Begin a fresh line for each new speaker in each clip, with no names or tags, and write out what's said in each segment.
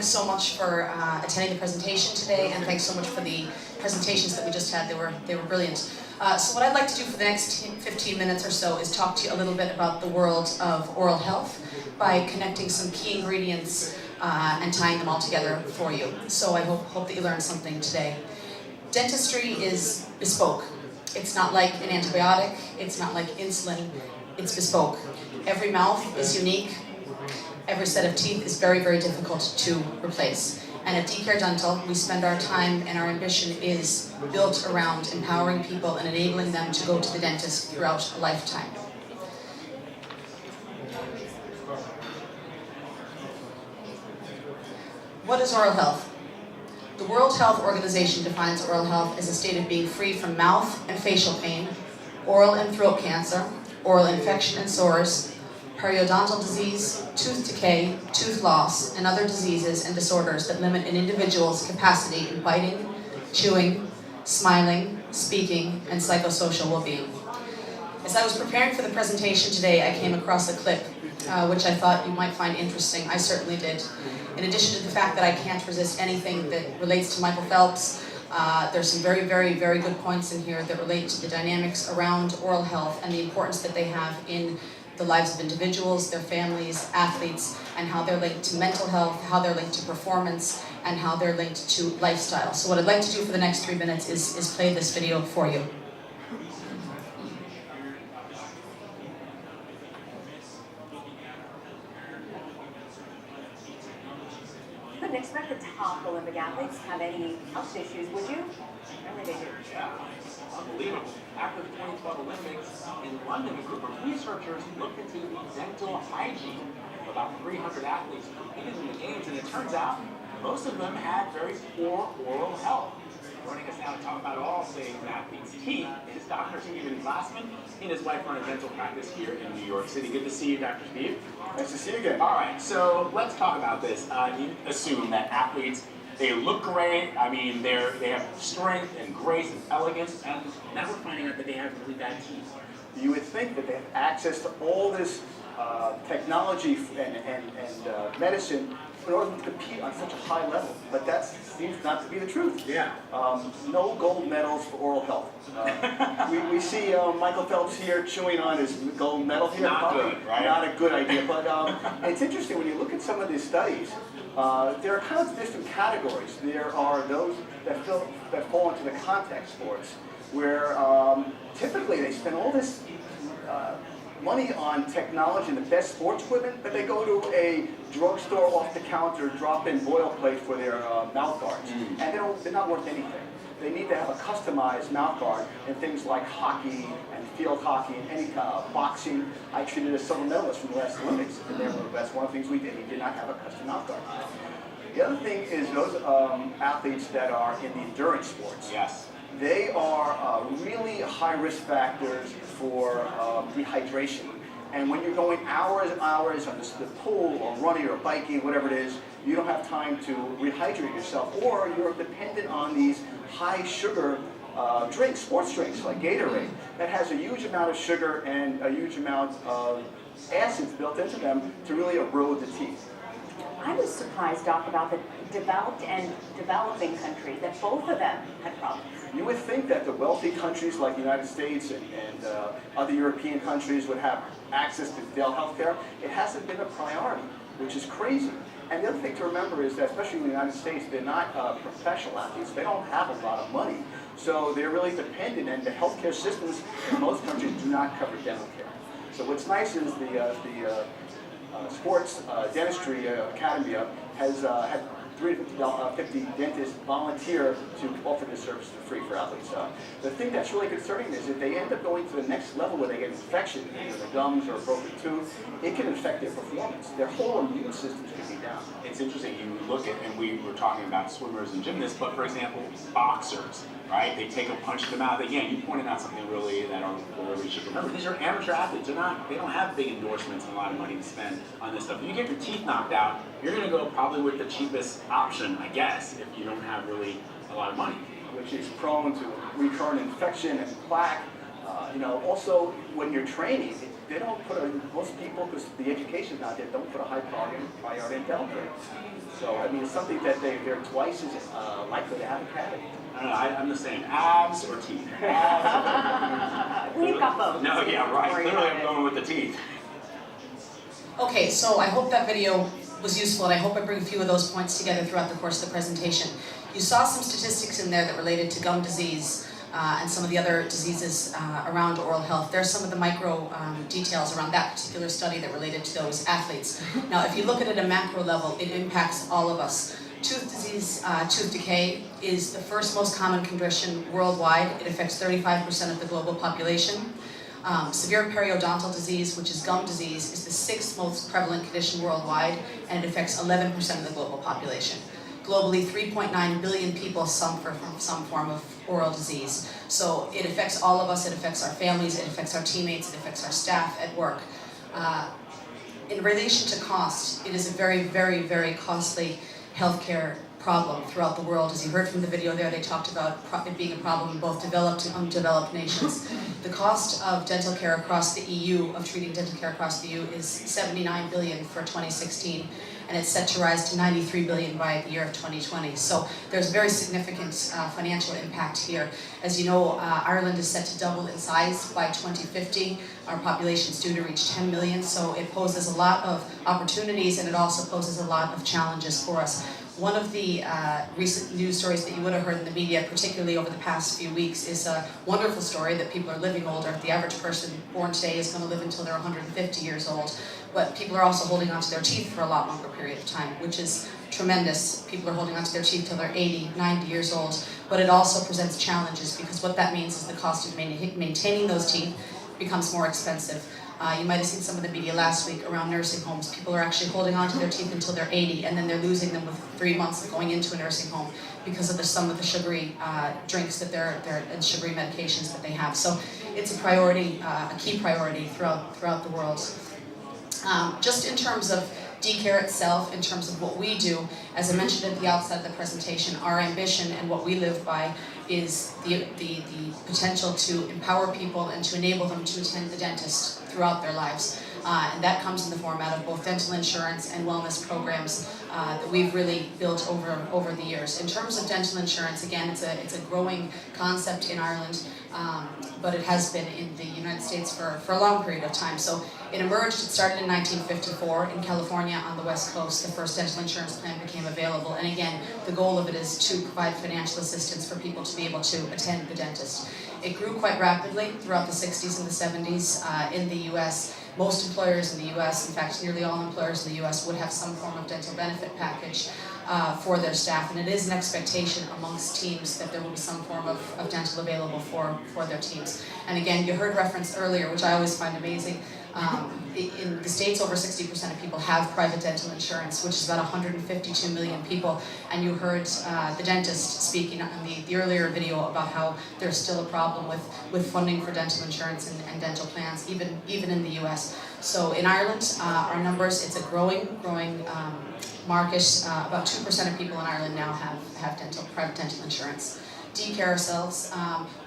thanks so much for attending the presentation today, and thanks so much for the presentations that we just had. They were brilliant. So what I'd like to do for the next 15 minutes or so is talk to you a little bit about the world of oral health by connecting some key ingredients and tying them all together for you. So I hope that you learned something today. Dentistry is bespoke. It's not like an antibiotic, it's not like insulin, it's bespoke. Every mouth is unique. Every set of teeth is very, very difficult to replace. And at DCare Dental, we spend our time and our ambition is built around empowering people and enabling them to go to the dentist throughout a lifetime. What is oral health? The World Health Organization defines oral health as a state of being free from mouth and facial pain, oral and throat cancer, oral infection and sores, periodontal disease, tooth decay, tooth loss, and other diseases and disorders that limit an individual's capacity in biting, chewing, smiling, speaking, and psychosocial well-being. As I was preparing for the presentation today, I came across a clip which I thought you might find interesting. I certainly did. In addition to the fact that I can't resist anything that relates to Michael Phelps, there's some very, very, very good points in here that relate to the dynamics around oral health and the importance that they have in the lives of individuals, their families, athletes, and how they're linked to mental health, how they're linked to performance, and how they're linked to lifestyle. So what I'd like to do for the next 3 minutes is play this video for you.
Wouldn't expect the top Olympic athletes to have any health issues, would you? Really they do.
Yeah, unbelievable. After the 2012 Olympics in London, a group of researchers looked into dental hygiene of about 300 athletes competing in the games, and it turns out most of them had very poor oral health. Joining us now to talk about all things athletes' teeth is Dr. Stephen Glassman. He and his wife run a dental practice here in New York City. Good to see you, Dr. Steve.
Nice to see you again.
All right, so let's talk about this. You assume that athletes, they look great. I mean, they have strength and grace and elegance, and now we're finding out that they have really bad teeth.
You would think that they have access to all this technology and medicine in order to compete on such a high level, but that seems not to be the truth.
Yeah.
No gold medals for oral health. We see Michael Phelps here chewing on his gold medal here.
Not good, right?
Not a good idea, but it's interesting when you look at some of these studies. There are kind of different categories. There are those that fall into the contact sports, where typically they spend all this money on technology and the best sports equipment, but they go to a drugstore off-the-counter drop-in boilerplate for their mouth guards, and they're not worth anything. They need to have a customized mouth guard in things like hockey and field hockey and any kind of boxing. I treated a silver medalist from the last Olympics, and that's one of the things we did. He did not have a custom mouth guard. The other thing is those athletes that are in the endurance sports.
Yes.
They are really high risk factors for dehydration. And when you're going hours and hours on the pool or running or biking, whatever it is, you don't have time to rehydrate yourself, or you're dependent on these high sugar drinks, sports drinks like Gatorade, that has a huge amount of sugar and a huge amount of acids built into them to really erode the teeth.
I was surprised, Doc, about the developed and developing countries, that both of them had problems.
You would think that the wealthy countries like the United States and other European countries would have access to dental health care. It hasn't been a priority, which is crazy. And the other thing to remember is that, especially in the United States, they're not professional athletes. They don't have a lot of money. So they're really dependent, and the healthcare systems in most countries do not cover dental care. So what's nice is the Sports Dentistry Academy has had 350 dentists volunteer to offer this service for free for athletes. The thing that's really concerning is if they end up going to the next level where they get infection, either the gums or a broken tooth, it can affect their performance. Their whole immune systems can be down.
It's interesting, you look at, and we were talking about swimmers and gymnasts, but for example, boxers, right? They take a punch to the mouth. Again, you pointed out something really that we should remember. These are amateur athletes. They don't have big endorsements and a lot of money to spend on this stuff. If you get your teeth knocked out, you're going to go probably with the cheapest option, I guess, if you don't have really a lot of money.
Which is prone to recurrent infection and plaque. Also, when you're training, they don't put most people, because the education's not there, don't put a high priority in dental care. So, I mean, it's something that they're twice as likely to have a cavity.
I don't know, I'm the same. Abs or teeth?
We've got both.
No, yeah, right.
Don't worry
Clearly
about
I'm
it.
going with the teeth.
Okay, so I hope that video was useful, and I hope I bring a few of those points together throughout the course of the presentation. You saw some statistics in there that related to gum disease and some of the other diseases around oral health. There's some of the micro details around that particular study that related to those athletes. Now, if you look at it at a macro level, it impacts all of us. Tooth disease, tooth decay, is the first most common condition worldwide. It affects 35% of the global population. Severe periodontal disease, which is gum disease, is the 6th most prevalent condition worldwide, and it affects 11% of the global population. Globally, 3.9 billion people suffer from some form of oral disease. So it affects all of us, it affects our families, it affects our teammates, it affects our staff at work. In relation to cost, it is a very, very, very costly healthcare problem throughout the world. As you heard from the video there, they talked about it being a problem in both developed and undeveloped nations. The cost of dental care across the EU, of treating dental care across the EU, is 79 billion for 2016, and it's set to rise to 93 billion by the year of 2020. So there's very significant financial impact here. As you know, Ireland is set to double in size by 2050. Our population is due to reach 10 million, so it poses a lot of opportunities, and it also poses a lot of challenges for us. One of the recent news stories that you would have heard in the media, particularly over the past few weeks, is a wonderful story that people are living older. The average person born today is going to live until they're 150 years old. But people are also holding onto their teeth for a lot longer period of time, which is tremendous. People are holding onto their teeth till they're 80, 90 years old. But it also presents challenges, because what that means is the cost of maintaining those teeth becomes more expensive. You might have seen some of the media last week around nursing homes. People are actually holding on to their teeth until they're 80, and then they're losing them with 3 months of going into a nursing home because of some of the sugary drinks that and sugary medications that they have. So it's a priority, a key priority throughout the world. Just in terms of D-Care itself, in terms of what we do, as I mentioned at the outset of the presentation, our ambition and what we live by is the potential to empower people and to enable them to attend the dentist throughout their lives. And that comes in the format of both dental insurance and wellness programs that we've really built over the years. In terms of dental insurance, again, it's a growing concept in Ireland, but it has been in the United States for a long period of time. So it emerged, it started in 1954 in California on the West Coast. The first dental insurance plan became available. And again, the goal of it is to provide financial assistance for people to be able to attend the dentist. It grew quite rapidly throughout the 60s and the 70s in the US. Most employers in the US, in fact, nearly all employers in the US would have some form of dental benefit package for their staff, and it is an expectation amongst teams that there will be some form of dental available for their teams. And again, you heard reference earlier, which I always find amazing. In the States, over 60% of people have private dental insurance, which is about 152 million people. And you heard the dentist speaking in the earlier video about how there's still a problem with funding for dental insurance and dental plans, even in the US. So in Ireland, our numbers, it's a growing market. About 2% of people in Ireland now have private dental insurance. D-Care ourselves,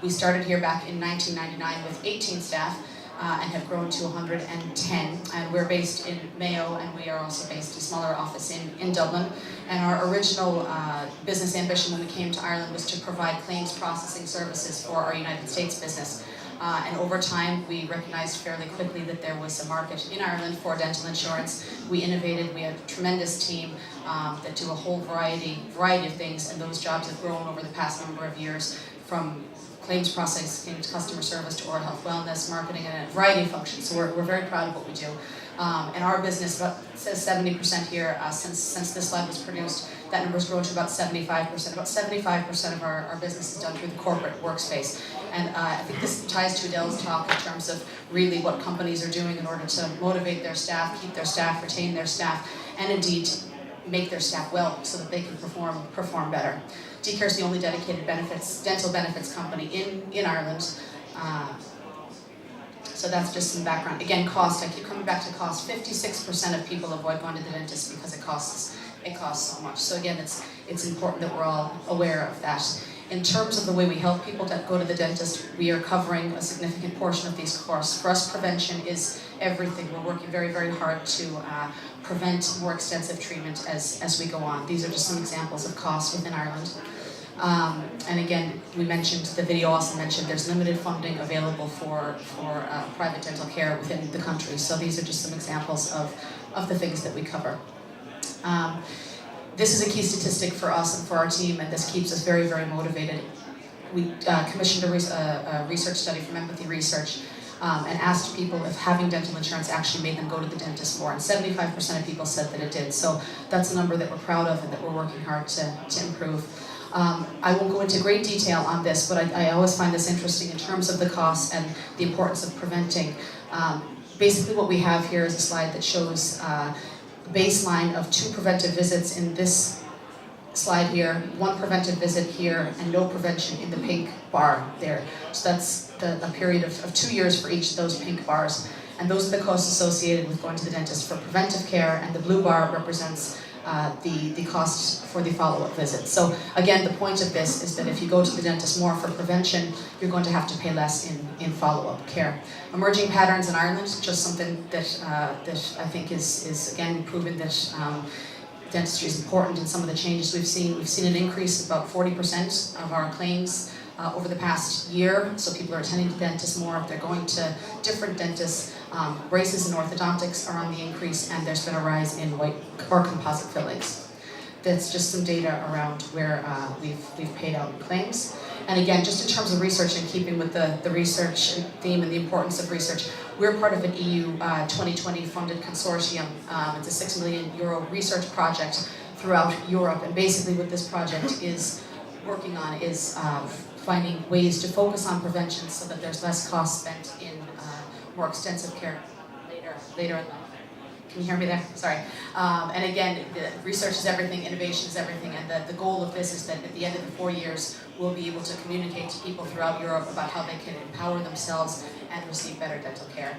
we started here back in 1999 with 18 staff. And have grown to 110, and we're based in Mayo, and we are also based in a smaller office in Dublin. And our original business ambition when we came to Ireland was to provide claims processing services for our United States business. And over time, we recognized fairly quickly that there was a market in Ireland for dental insurance. We innovated, we have a tremendous team that do a whole variety of things, and those jobs have grown over the past number of years, from claims processing to customer service to oral health wellness, marketing, and a variety of functions. So we're very proud of what we do. And our business, it says 70% here, since this slide was produced, that number's grown to about 75%. About 75% of our business is done through the corporate workspace. And I think this ties to Adele's talk in terms of really what companies are doing in order to motivate their staff, keep their staff, retain their staff, and indeed make their staff well so that they can perform better. D-Care is the only dedicated dental benefits company in Ireland. So that's just some background. Again, cost, I keep coming back to cost. 56% of people avoid going to the dentist because it costs so much. So again, it's important that we're all aware of that. In terms of the way we help people that go to the dentist, we are covering a significant portion of these costs. For us, prevention is everything. We're working very, very hard to prevent more extensive treatment as we go on. These are just some examples of costs within Ireland. And again, we mentioned, the video also mentioned, there's limited funding available for private dental care within the country. So these are just some examples of the things that we cover. This is a key statistic for us and for our team, and this keeps us very, very motivated. We commissioned a research study from Empathy Research and asked people if having dental insurance actually made them go to the dentist more, and 75% of people said that it did. So that's a number that we're proud of and that we're working hard to improve. I won't go into great detail on this, but I always find this interesting in terms of the costs and the importance of preventing. Basically what we have here is a slide that shows baseline of 2 preventive visits in this slide here, 1 preventive visit here, and no prevention in the pink bar there. So that's a period of 2 years for each of those pink bars. And those are the costs associated with going to the dentist for preventive care, and the blue bar represents the costs for the follow-up visit. So again, the point of this is that if you go to the dentist more for prevention, you're going to have to pay less in follow-up care. Emerging patterns in Ireland, just something that I think is again proven that dentistry is important in some of the changes we've seen. We've seen an increase of about 40% of our claims over the past year. So people are attending to dentists more, they're going to different dentists. Braces and orthodontics are on the increase, and there's been a rise in white or composite fillings. That's just some data around where we've paid out claims. And again, just in terms of research, and keeping with the research theme and the importance of research, we're part of an EU 2020 funded consortium. It's a €6 million research project throughout Europe, and basically what this project is working on is finding ways to focus on prevention so that there's less cost spent in more extensive care later in life. Can you hear me there? Sorry. And again, the research is everything, innovation is everything, and the goal of this is that at the end of the 4 years, we'll be able to communicate to people throughout Europe about how they can empower themselves and receive better dental care.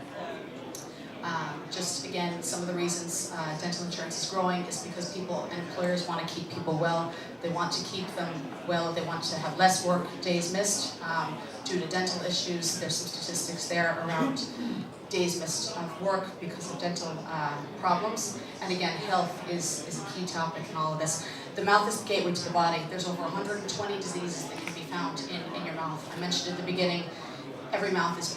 Just again, some of the reasons dental insurance is growing is because people and employers want to keep people well. They want to keep them well. They want to have less work days missed due to dental issues. There's some statistics there around days missed of work because of dental problems. And again, health is a key topic in all of this. The mouth is the gateway to the body. There's over 120 diseases that can be found in your mouth. I mentioned at the beginning, every mouth is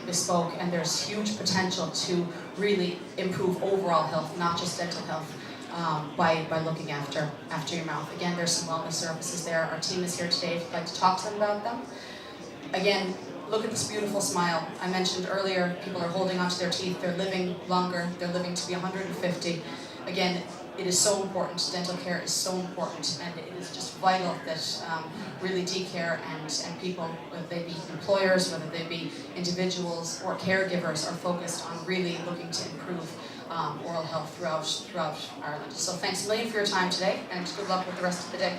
bespoke, and there's huge potential to really improve overall health, not just dental health, by looking after your mouth. Again, there's some wellness services there. Our team is here today if you'd like to talk to them about them. Again, look at this beautiful smile. I mentioned earlier, people are holding onto their teeth, they're living longer, they're living to be 150. Again, it is so important, dental care is so important, and it is just vital that really DCare and people, whether they be employers, whether they be individuals or caregivers, are focused on really looking to improve oral health throughout Ireland. So thanks a million for your time today, and good luck with the rest of the day.